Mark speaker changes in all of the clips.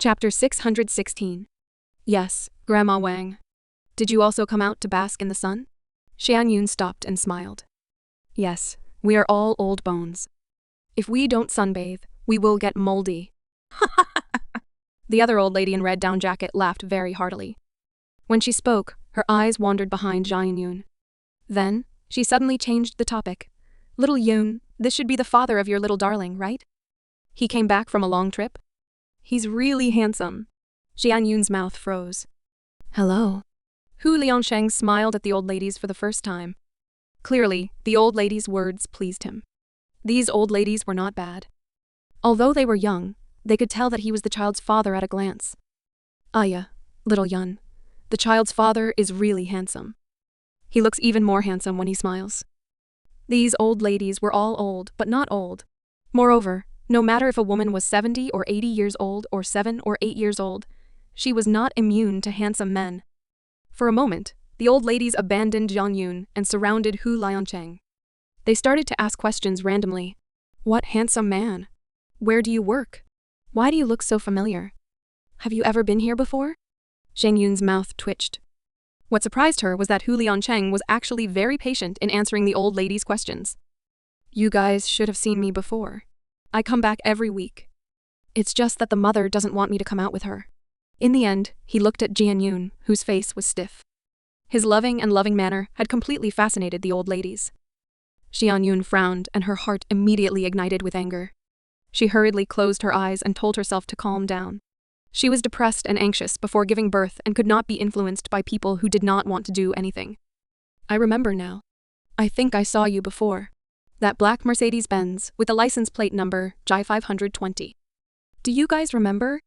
Speaker 1: Chapter 616. Yes, Grandma Wang. Did you also come out to bask in the sun? Xian Yun stopped and smiled. Yes, we are all old bones. If we don't sunbathe, we will get moldy. The other old lady in red down jacket laughed very heartily. When she spoke, her eyes wandered behind Xian Yun. Then, she suddenly changed the topic. Little Yun, this should be the father of your little darling, right? He came back from a long trip? He's really handsome. Xian Yun's mouth froze. Hello. Hu Liansheng smiled at the old ladies for the first time. Clearly, the old ladies' words pleased him. These old ladies were not bad. Although they were young, they could tell that he was the child's father at a glance. Aya, little Yun, the child's father is really handsome. He looks even more handsome when he smiles. These old ladies were all old, but not old. Moreover, no matter if a woman was 70 or 80 years old or 7 or 8 years old, she was not immune to handsome men. For a moment, the old ladies abandoned Xian Yun and surrounded Hu Liansheng. They started to ask questions randomly. What handsome man? Where do you work? Why do you look so familiar? Have you ever been here before? Xian Yun's mouth twitched. What surprised her was that Hu Liansheng was actually very patient in answering the old ladies' questions. You guys should have seen me before. I come back every week. It's just that the mother doesn't want me to come out with her. In the end, he looked at Xian Yun, whose face was stiff. His loving manner had completely fascinated the old ladies. Xian Yun frowned and her heart immediately ignited with anger. She hurriedly closed her eyes and told herself to calm down. She was depressed and anxious before giving birth and could not be influenced by people who did not want to do anything. I remember now. I think I saw you before. That black Mercedes-Benz with the license plate number J520. Do you guys remember?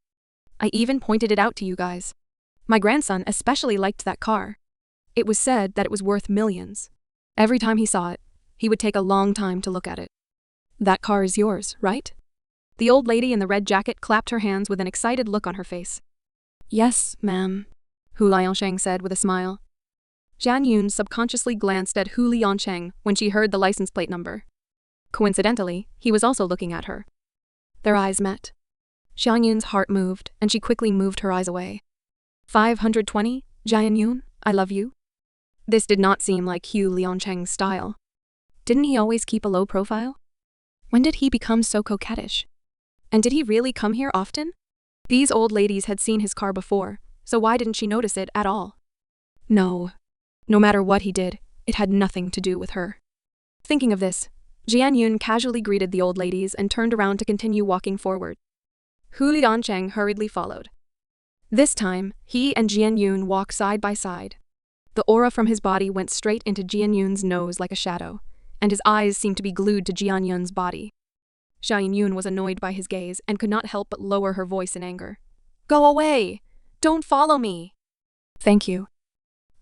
Speaker 1: I even pointed it out to you guys. My grandson especially liked that car. It was said that it was worth millions. Every time he saw it, he would take a long time to look at it. That car is yours, right? The old lady in the red jacket clapped her hands with an excited look on her face. Yes, ma'am, Hu Liansheng said with a smile. Xian Yun subconsciously glanced at Hu Liansheng when she heard the license plate number. Coincidentally, he was also looking at her. Their eyes met. Xian Yun's heart moved, and she quickly moved her eyes away. 520, Xian Yun, I love you. This did not seem like Hu Liansheng's style. Didn't he always keep a low profile? When did he become so coquettish? And did he really come here often? These old ladies had seen his car before, so why didn't she notice it at all? No. No matter what he did, it had nothing to do with her. Thinking of this, Xian Yun casually greeted the old ladies and turned around to continue walking forward. Hu Liansheng hurriedly followed. This time, he and Xian Yun walked side by side. The aura from his body went straight into Xian Yun's nose like a shadow, and his eyes seemed to be glued to Xian Yun's body. Xian Yun was annoyed by his gaze and could not help but lower her voice in anger. Go away! Don't follow me! Thank you,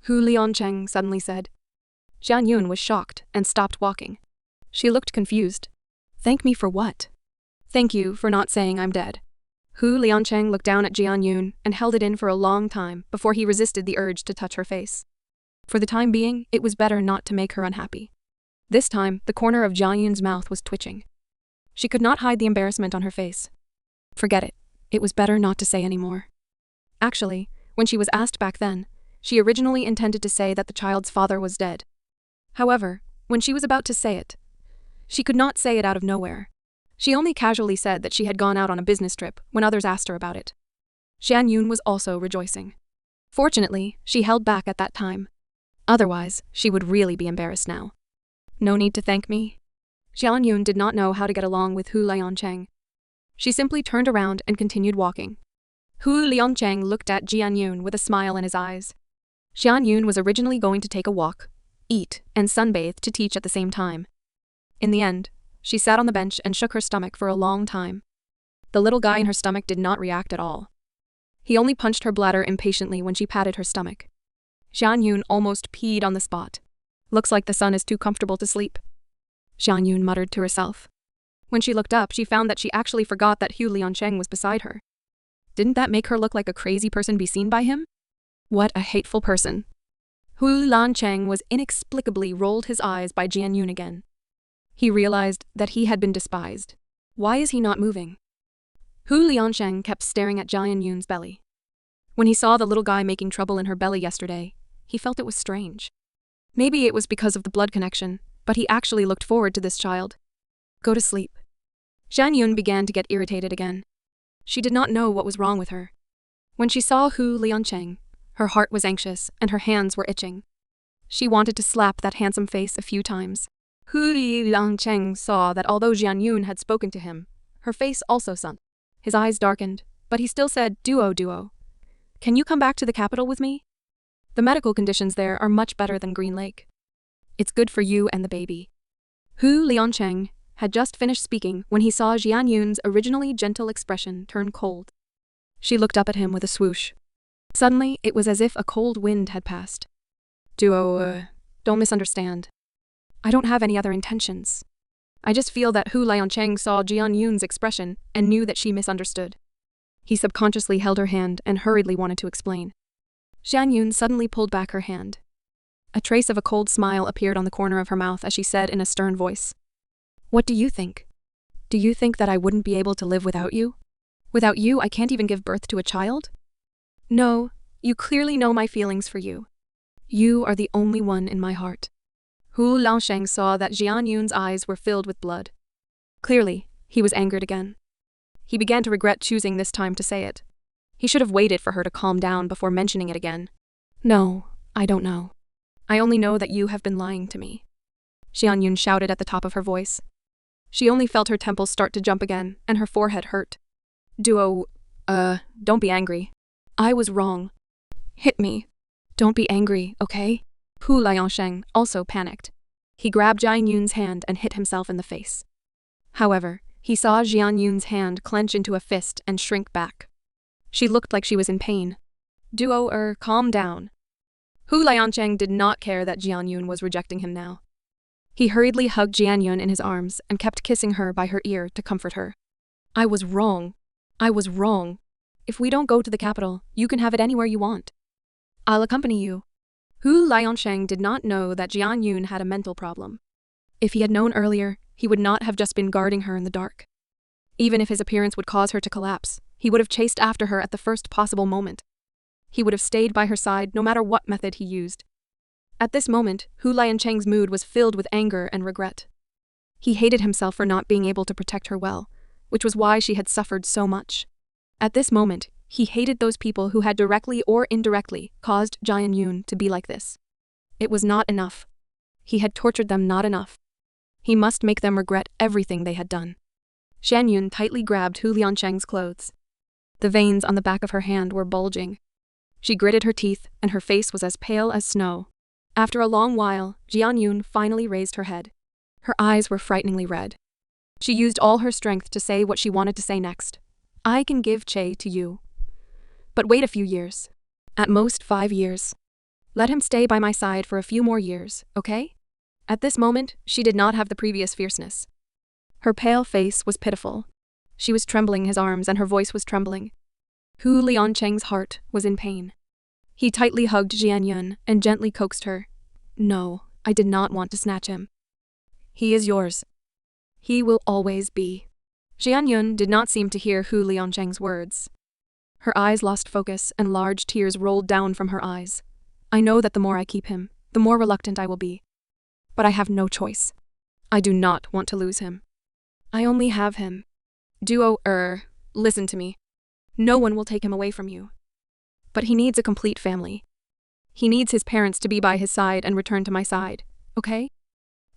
Speaker 1: Hu Liansheng suddenly said. Xian Yun was shocked and stopped walking. She looked confused. Thank me for what? Thank you for not saying I'm dead. Hu Liansheng looked down at Xian Yun and held it in for a long time before he resisted the urge to touch her face. For the time being, it was better not to make her unhappy. This time, the corner of Xian Yun's mouth was twitching. She could not hide the embarrassment on her face. Forget it. It was better not to say any more. Actually, when she was asked back then, she originally intended to say that the child's father was dead. However, when she was about to say it, she could not say it out of nowhere. She only casually said that she had gone out on a business trip when others asked her about it. Xian Yun was also rejoicing. Fortunately, she held back at that time. Otherwise, she would really be embarrassed now. No need to thank me. Xian Yun did not know how to get along with Hu Liansheng. She simply turned around and continued walking. Hu Liansheng looked at Xian Yun with a smile in his eyes. Xian Yun was originally going to take a walk, eat, and sunbathe to teach at the same time. In the end, she sat on the bench and shook her stomach for a long time. The little guy in her stomach did not react at all. He only punched her bladder impatiently when she patted her stomach. Xian Yun almost peed on the spot. Looks like the son is too comfortable to sleep. Xian Yun muttered to herself. When she looked up, she found that she actually forgot that Hu Liansheng was beside her. Didn't that make her look like a crazy person be seen by him? What a hateful person. Hu Liansheng was inexplicably rolled his eyes by Xian Yun again. He realized that he had been despised. Why is he not moving? Hu Liansheng kept staring at Jian Yun's belly. When he saw the little guy making trouble in her belly yesterday, he felt it was strange. Maybe it was because of the blood connection, but he actually looked forward to this child. Go to sleep. Jian Yun began to get irritated again. She did not know what was wrong with her. When she saw Hu Liansheng, her heart was anxious and her hands were itching. She wanted to slap that handsome face a few times. Hu Liansheng saw that although Jian Yun had spoken to him, her face also sunk. His eyes darkened, but he still said, Duo. Can you come back to the capital with me? The medical conditions there are much better than Green Lake. It's good for you and the baby. Hu Liansheng had just finished speaking when he saw Jian Yun's originally gentle expression turn cold. She looked up at him with a swoosh. Suddenly, it was as if a cold wind had passed. Duo, don't misunderstand. I don't have any other intentions. I just feel that Hu Liansheng saw Jian Yun's expression and knew that she misunderstood. He subconsciously held her hand and hurriedly wanted to explain. Jian Yun suddenly pulled back her hand. A trace of a cold smile appeared on the corner of her mouth as she said in a stern voice. What do you think? Do you think that I wouldn't be able to live without you? Without you, I can't even give birth to a child? No, you clearly know my feelings for you. You are the only one in my heart. Hu Liansheng saw that Jian Yun's eyes were filled with blood. Clearly, he was angered again. He began to regret choosing this time to say it. He should have waited for her to calm down before mentioning it again. No, I don't know. I only know that you have been lying to me. Jian Yun shouted at the top of her voice. She only felt her temples start to jump again, and her forehead hurt. Duo, don't be angry. I was wrong. Hit me. Don't be angry, okay? Hu Liansheng also panicked. He grabbed Jian Yun's hand and hit himself in the face. However, he saw Jian Yun's hand clench into a fist and shrink back. She looked like she was in pain. Duo, calm down. Hu Liansheng did not care that Jian Yun was rejecting him now. He hurriedly hugged Jian Yun in his arms and kept kissing her by her ear to comfort her. I was wrong. If we don't go to the capital, you can have it anywhere you want. I'll accompany you. Hu Liansheng did not know that Jian Yun had a mental problem. If he had known earlier, he would not have just been guarding her in the dark. Even if his appearance would cause her to collapse, he would have chased after her at the first possible moment. He would have stayed by her side no matter what method he used. At this moment, Hu Liansheng's mood was filled with anger and regret. He hated himself for not being able to protect her well, which was why she had suffered so much. At this moment, he hated those people who had directly or indirectly caused Jian Yun to be like this. It was not enough. He had tortured them not enough. He must make them regret everything they had done. Jian Yun tightly grabbed Hu Liansheng's clothes. The veins on the back of her hand were bulging. She gritted her teeth, and her face was as pale as snow. After a long while, Jian Yun finally raised her head. Her eyes were frighteningly red. She used all her strength to say what she wanted to say next. I can give Che to you. But wait a few years. At most 5 years. Let him stay by my side for a few more years, okay? At this moment, she did not have the previous fierceness. Her pale face was pitiful. She was trembling his arms and her voice was trembling. Hu Liansheng's heart was in pain. He tightly hugged Jian Yun and gently coaxed her. No, I did not want to snatch him. He is yours. He will always be. Jian Yun did not seem to hear Hu Liansheng's words. Her eyes lost focus and large tears rolled down from her eyes. I know that the more I keep him, the more reluctant I will be. But I have no choice. I do not want to lose him. I only have him. Duo, listen to me. No one will take him away from you. But he needs a complete family. He needs his parents to be by his side and return to my side, okay?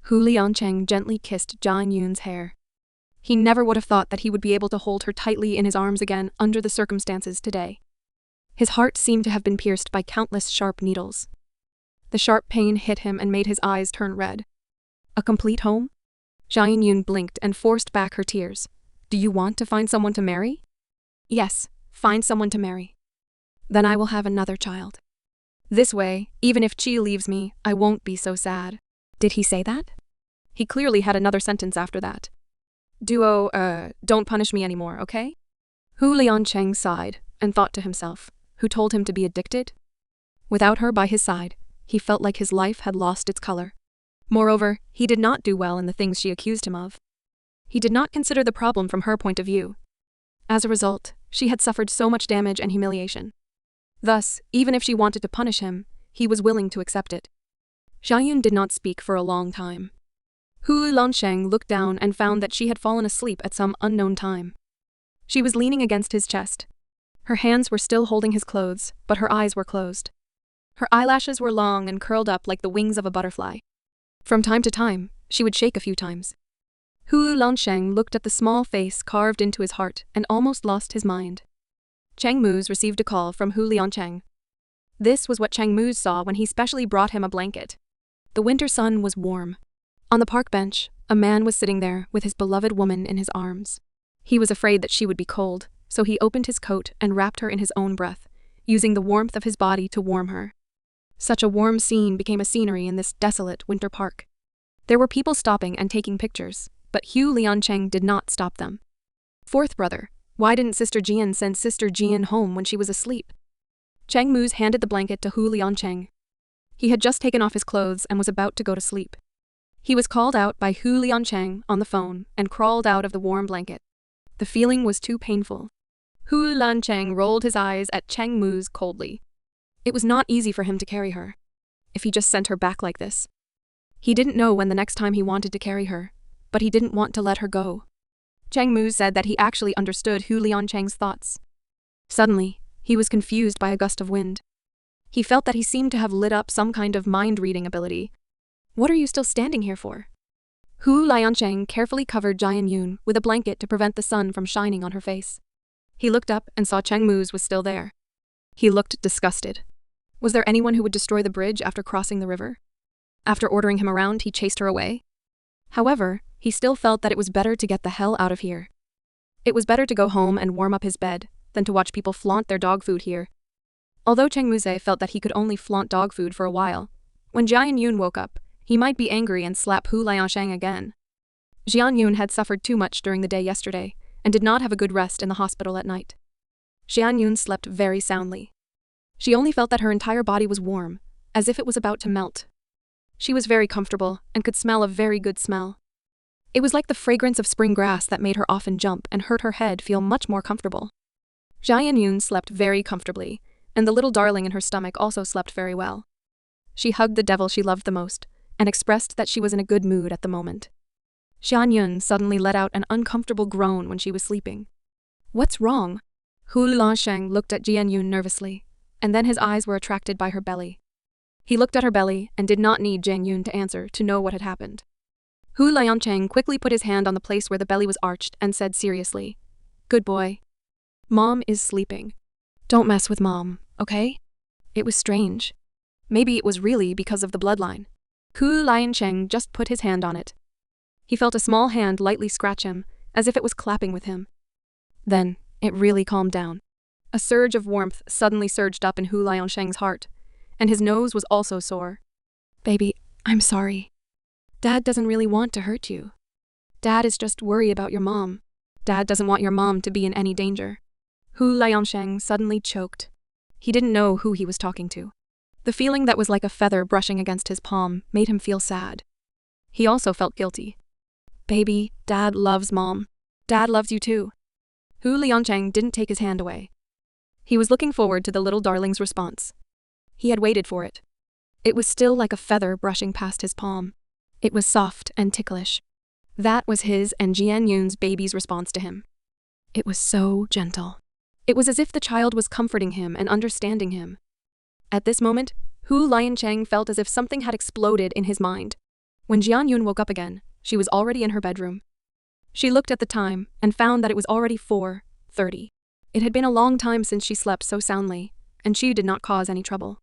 Speaker 1: Hu Liansheng gently kissed Jian Yun's hair. He never would have thought that he would be able to hold her tightly in his arms again under the circumstances today. His heart seemed to have been pierced by countless sharp needles. The sharp pain hit him and made his eyes turn red. A complete home? Jian Yun blinked and forced back her tears. Do you want to find someone to marry? Yes, find someone to marry. Then I will have another child. This way, even if Chi leaves me, I won't be so sad. Did he say that? He clearly had another sentence after that. Duo, don't punish me anymore, okay? Hu Liansheng sighed and thought to himself, who told him to be addicted? Without her by his side, he felt like his life had lost its color. Moreover, he did not do well in the things she accused him of. He did not consider the problem from her point of view. As a result, she had suffered so much damage and humiliation. Thus, even if she wanted to punish him, he was willing to accept it. Xiaoyun did not speak for a long time. Hu Lansheng looked down and found that she had fallen asleep at some unknown time. She was leaning against his chest. Her hands were still holding his clothes, but her eyes were closed. Her eyelashes were long and curled up like the wings of a butterfly. From time to time, she would shake a few times. Hu Lansheng looked at the small face carved into his heart and almost lost his mind. Chang Mu's received a call from Hu Liancheng. This was what Chang Mu saw when he specially brought him a blanket. The winter sun was warm. On the park bench, a man was sitting there with his beloved woman in his arms. He was afraid that she would be cold, so he opened his coat and wrapped her in his own breath, using the warmth of his body to warm her. Such a warm scene became a scenery in this desolate winter park. There were people stopping and taking pictures, but Hu Liancheng did not stop them. Fourth brother, why didn't Sister Jian send Sister Jian home when she was asleep? Chang Mu's handed the blanket to Hu Liancheng. He had just taken off his clothes and was about to go to sleep. He was called out by Hu Liancheng on the phone and crawled out of the warm blanket. The feeling was too painful. Hu Liancheng rolled his eyes at Chang Mu's coldly. It was not easy for him to carry her. If he just sent her back like this. He didn't know when the next time he wanted to carry her, but he didn't want to let her go. Chang Mu said that he actually understood Hu Liancheng's thoughts. Suddenly, he was confused by a gust of wind. He felt that he seemed to have lit up some kind of mind-reading ability. What are you still standing here for? Hu Liancheng carefully covered Jian Yun with a blanket to prevent the sun from shining on her face. He looked up and saw Chang Mu's was still there. He looked disgusted. Was there anyone who would destroy the bridge after crossing the river? After ordering him around, he chased her away. However, he still felt that it was better to get the hell out of here. It was better to go home and warm up his bed than to watch people flaunt their dog food here. Although Cheng Muze felt that he could only flaunt dog food for a while, when Jian Yun woke up, he might be angry and slap Hu Liansheng again. Jian Yun had suffered too much during the day yesterday and did not have a good rest in the hospital at night. Jian Yun slept very soundly. She only felt that her entire body was warm, as if it was about to melt. She was very comfortable and could smell a very good smell. It was like the fragrance of spring grass that made her often jump and hurt her head feel much more comfortable. Jian Yun slept very comfortably, and the little darling in her stomach also slept very well. She hugged the devil she loved the most, and expressed that she was in a good mood at the moment. Jian Yun suddenly let out an uncomfortable groan when she was sleeping. What's wrong? Hu Liansheng looked at Jian Yun nervously, and then his eyes were attracted by her belly. He looked at her belly and did not need Jian Yun to answer to know what had happened. Hu Liancheng quickly put his hand on the place where the belly was arched and said seriously, "Good boy. Mom is sleeping. Don't mess with Mom, okay?" It was strange. Maybe it was really because of the bloodline. Hu Liancheng just put his hand on it. He felt a small hand lightly scratch him, as if it was clapping with him. Then, it really calmed down. A surge of warmth suddenly surged up in Hu Liansheng's heart, and his nose was also sore. "Baby, I'm sorry. Dad doesn't really want to hurt you. Dad is just worried about your mom. Dad doesn't want your mom to be in any danger." Hu Liansheng suddenly choked. He didn't know who he was talking to. The feeling that was like a feather brushing against his palm made him feel sad. He also felt guilty. "Baby, Dad loves Mom. Dad loves you too." Hu Liancheng didn't take his hand away. He was looking forward to the little darling's response. He had waited for it. It was still like a feather brushing past his palm. It was soft and ticklish. That was his and Jian Yun's baby's response to him. It was so gentle. It was as if the child was comforting him and understanding him. At this moment, Hu Liancheng felt as if something had exploded in his mind. When Jian Yun woke up again, she was already in her bedroom. She looked at the time and found that it was already 4:30. It had been a long time since she slept so soundly, and she did not cause any trouble.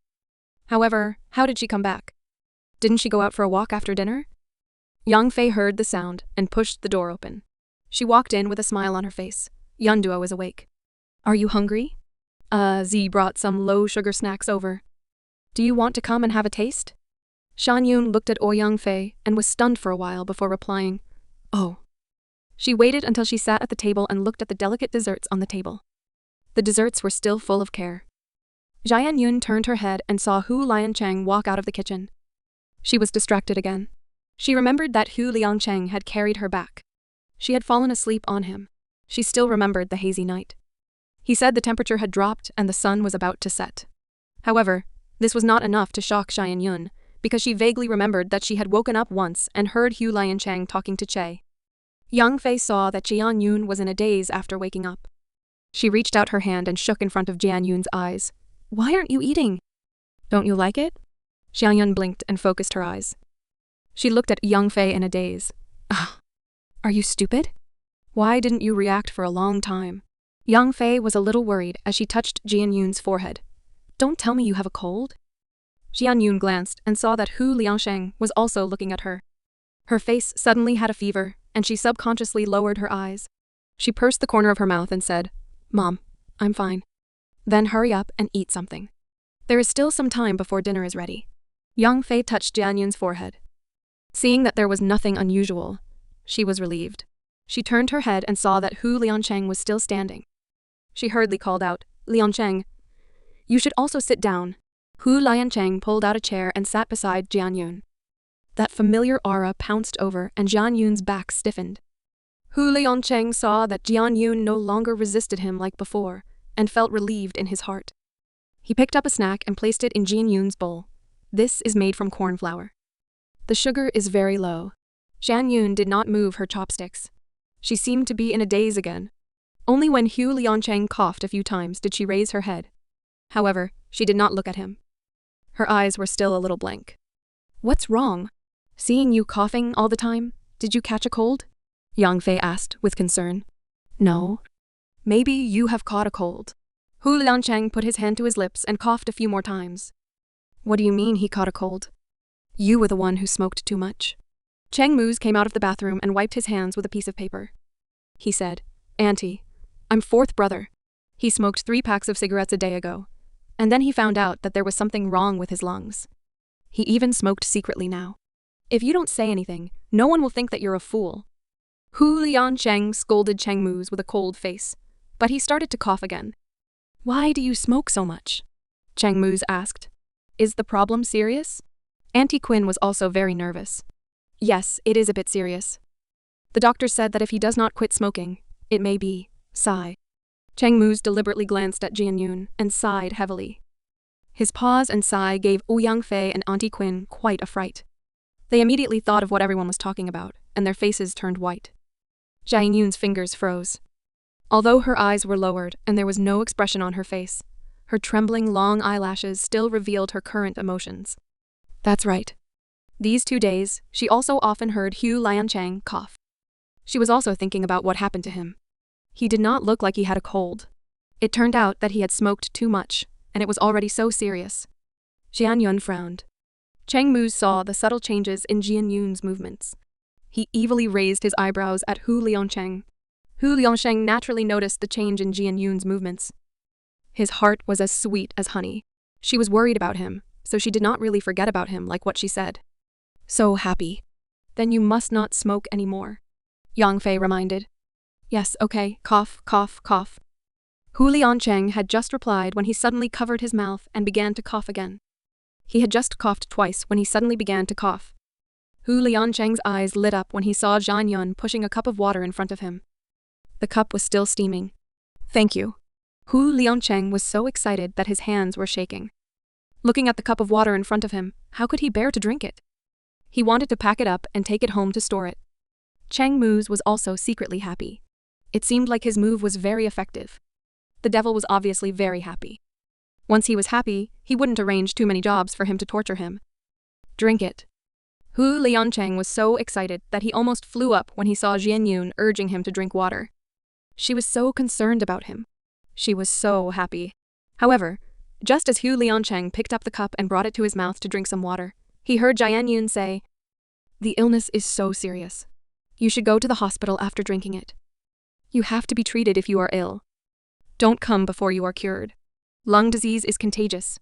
Speaker 1: However, how did she come back? Didn't she go out for a walk after dinner? Yang Fei heard the sound and pushed the door open. She walked in with a smile on her face. Yunduo was awake. "Are you hungry?" Z brought some low-sugar snacks over. "Do you want to come and have a taste?" Shan Yun looked at Yang Fei and was stunned for a while before replying, "Oh." She waited until she sat at the table and looked at the delicate desserts on the table. The desserts were still full of care. Jian Yun turned her head and saw Hu Liancheng walk out of the kitchen. She was distracted again. She remembered that Hu Liancheng had carried her back. She had fallen asleep on him. She still remembered the hazy night. He said the temperature had dropped and the sun was about to set. However, this was not enough to shock Xianyun, because she vaguely remembered that she had woken up once and heard Hu Liancheng talking to Che. Yang Fei saw that Xianyun was in a daze after waking up. She reached out her hand and shook in front of Jianyun's eyes. "Why aren't you eating? Don't you like it?" Xianyun blinked and focused her eyes. She looked at Yang Fei in a daze. "Ah, are you stupid? Why didn't you react for a long time?" Yang Fei was a little worried as she touched Jianyun's forehead. "Don't tell me you have a cold?" Jianyun glanced and saw that Hu Liansheng was also looking at her. Her face suddenly had a fever, and she subconsciously lowered her eyes. She pursed the corner of her mouth and said, "Mom, I'm fine." "Then hurry up and eat something. There is still some time before dinner is ready." Yang Fei touched Jianyun's forehead. Seeing that there was nothing unusual, she was relieved. She turned her head and saw that Hu Liancheng was still standing. She hurriedly called out, "Liancheng, you should also sit down." Hu Liancheng pulled out a chair and sat beside Jianyun. That familiar aura pounced over and Jianyun's back stiffened. Hu Liancheng saw that Jianyun no longer resisted him like before and felt relieved in his heart. He picked up a snack and placed it in Jianyun's bowl. This is made from corn flour. The sugar is very low. Jianyun did not move her chopsticks. She seemed to be in a daze again. Only when Hu Liancheng coughed a few times did she raise her head. However, she did not look at him. Her eyes were still a little blank. "What's wrong? Seeing you coughing all the time, did you catch a cold?" Yang Fei asked with concern. "No. Maybe you have caught a cold." Hu Liancheng put his hand to his lips and coughed a few more times. "What do you mean he caught a cold? You were the one who smoked too much." Cheng Muz came out of the bathroom and wiped his hands with a piece of paper. He said, "Auntie, I'm fourth brother. He smoked 3 packs of cigarettes a day ago, and then he found out that there was something wrong with his lungs. He even smoked secretly now. If you don't say anything, no one will think that you're a fool." Hu Liancheng scolded Cheng Muz with a cold face, but he started to cough again. "Why do you smoke so much?" Cheng Muz asked. "Is the problem serious?" Auntie Quinn was also very nervous. "Yes, it is a bit serious. The doctor said that if he does not quit smoking, it may be, sigh." Cheng Muz deliberately glanced at Jianyun and sighed heavily. His pause and sigh gave Yang Fei and Auntie Quinn quite a fright. They immediately thought of what everyone was talking about, and their faces turned white. Jianyun's fingers froze. Although her eyes were lowered and there was no expression on her face, her trembling long eyelashes still revealed her current emotions. That's right. These 2 days, she also often heard Hu Liancheng cough. She was also thinking about what happened to him. He did not look like he had a cold. It turned out that he had smoked too much, and it was already so serious. Jianyun frowned. Cheng Muz saw the subtle changes in Jianyun's movements. He evilly raised his eyebrows at Hu Liancheng. Hu Liancheng naturally noticed the change in Jianyun's movements. His heart was as sweet as honey. She was worried about him, so she did not really forget about him like what she said. "So happy. Then you must not smoke anymore," Yang Fei reminded. "Yes, okay, cough, cough, cough." Hu Liancheng had just replied when he suddenly covered his mouth and began to cough again. He had just coughed twice when he suddenly began to cough. Hu Liancheng's eyes lit up when he saw Jianyun pushing a cup of water in front of him. The cup was still steaming. "Thank you." Hu Liancheng was so excited that his hands were shaking. Looking at the cup of water in front of him, how could he bear to drink it? He wanted to pack it up and take it home to store it. Cheng Muz was also secretly happy. It seemed like his move was very effective. The devil was obviously very happy. Once he was happy, he wouldn't arrange too many jobs for him to torture him. "Drink it." Hu Liancheng was so excited that he almost flew up when he saw Jianyun urging him to drink water. She was so concerned about him. She was so happy. However, just as Hu Liancheng picked up the cup and brought it to his mouth to drink some water, he heard Jianyun say, "The illness is so serious. You should go to the hospital after drinking it. You have to be treated if you are ill. Don't come before you are cured. Lung disease is contagious."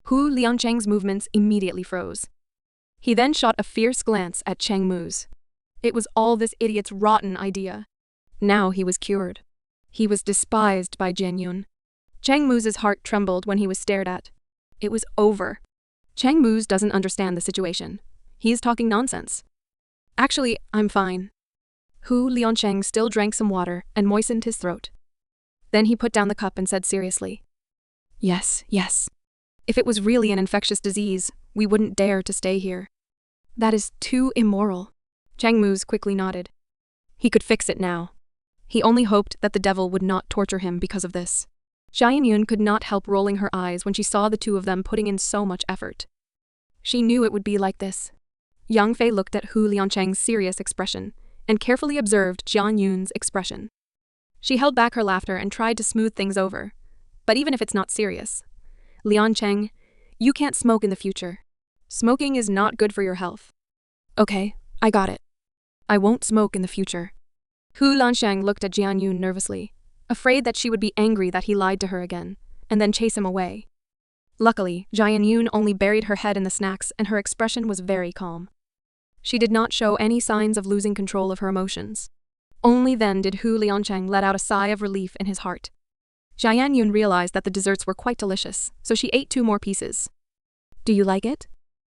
Speaker 1: Hu Liancheng's movements immediately froze. He then shot a fierce glance at Cheng Muz. It was all this idiot's rotten idea. Now he was cured. He was despised by Jianyun. Cheng Muz's heart trembled when he was stared at. It was over. Cheng Muz doesn't understand the situation. He is talking nonsense. "Actually, I'm fine." Hu Liancheng still drank some water and moistened his throat. Then he put down the cup and said seriously, "Yes, yes. If it was really an infectious disease, we wouldn't dare to stay here. That is too immoral." Cheng Mu's quickly nodded. He could fix it now. He only hoped that the devil would not torture him because of this. Xian Yun could not help rolling her eyes when she saw the two of them putting in so much effort. She knew it would be like this. Yang Fei looked at Hu Liancheng's serious expression and carefully observed Xian Yun's expression. She held back her laughter and tried to smooth things over. But even if it's not serious, Liancheng, you can't smoke in the future. Smoking is not good for your health. Okay, I got it. I won't smoke in the future. Hu Liancheng looked at Jian Yun nervously, afraid that she would be angry that he lied to her again, and then chase him away. Luckily, Jian Yun only buried her head in the snacks and her expression was very calm. She did not show any signs of losing control of her emotions. Only then did Hu Liancheng let out a sigh of relief in his heart. Jian Yun realized that the desserts were quite delicious, so she ate 2 more pieces. "Do you like it?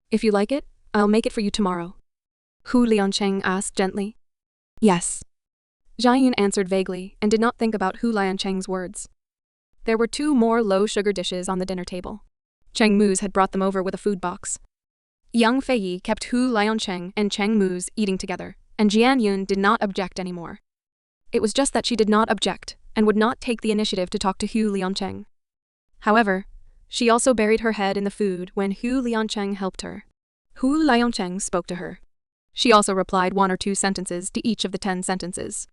Speaker 1: If you like it, I'll make it for you tomorrow," Hu Liancheng asked gently. "Yes." Jian Yun answered vaguely and did not think about Hu Liancheng's words. There were 2 more low-sugar dishes on the dinner table. Cheng Mu's had brought them over with a food box. Yang Fei kept Hu Liancheng and Cheng Mu's eating together, and Jian Yun did not object anymore. It was just that she did not object and would not take the initiative to talk to Hu Liancheng. However, she also buried her head in the food when Hu Liancheng helped her. Hu Liancheng spoke to her. She also replied 1 or 2 sentences to each of the 10 sentences.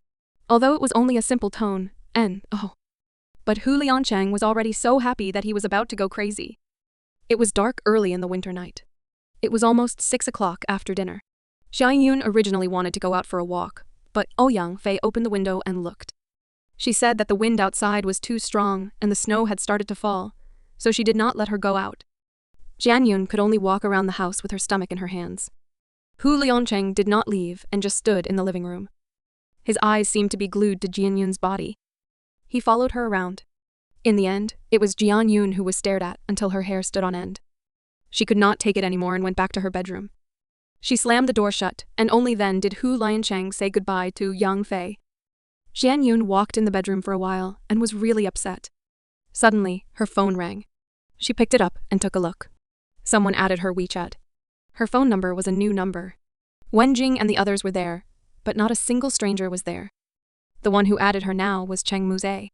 Speaker 1: Although it was only a simple tone, but Hu Liancheng was already so happy that he was about to go crazy. It was dark early in the winter night. It was almost 6 o'clock after dinner. Xian Yun originally wanted to go out for a walk, but Yang Fei opened the window and looked. She said that the wind outside was too strong and the snow had started to fall, so she did not let her go out. Jian Yun could only walk around the house with her stomach in her hands. Hu Liancheng did not leave and just stood in the living room. His eyes seemed to be glued to Jian Yun's body. He followed her around. In the end, it was Jian Yun who was stared at until her hair stood on end. She could not take it anymore and went back to her bedroom. She slammed the door shut, and only then did Hu Liancheng say goodbye to Yang Fei. Jian Yun walked in the bedroom for a while and was really upset. Suddenly, her phone rang. She picked it up and took a look. Someone added her WeChat. Her phone number was a new number. Wenjing and the others were there, but not a single stranger was there. The one who added her now was Cheng Muze.